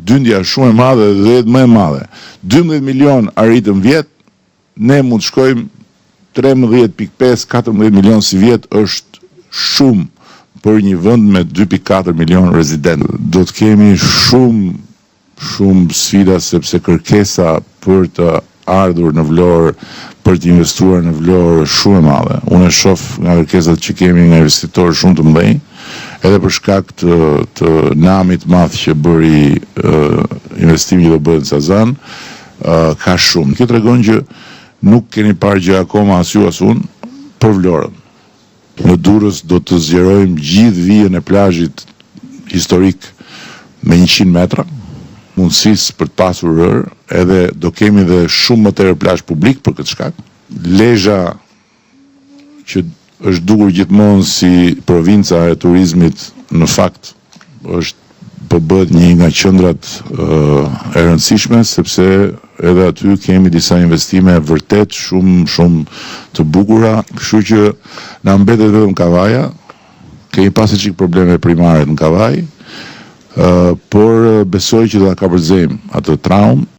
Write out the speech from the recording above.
dyndja shumë e madhe dhe jetë më e madhe. 12 milion arritëm vjet, ne mund të shkojmë 13.5, 14 milion si vjet është shumë për një vend me 2.4 milion rezident. Do të kemi shumë sfida sepse kërkesa për të ardhur në Vlorë, për të investuar në Vlorë shumë e madhe. Unë e shoh nga kërkesat që kemi nga investitorë shumë të mëdhenj, edhe për shkak të namit madh që bëri investimi që do bëhet në Sazan, ka shumë. Kjo tregon që nuk keni parë gjë akoma as ju as unë për Vlorën. Në Durrës do të zgjerojmë gjithë vijën e plazhit historik me 100 metra, mundësisë për të pasur rër, edhe do kemi dhe shumë më tërë plazh publik për këtë shkak. Lezhë që është dukur gjithmonë si provinca e turizmit, në fakt po bëhet një nga qendrat e rëndësishme, sepse edhe aty kemi disa investime vërtet shumë të bukura, kështu që na mbetet vetëm Kavaja. Kemi pasur çik probleme primare në Kavaj, por besoj që do ta kapërcejmë atë traumë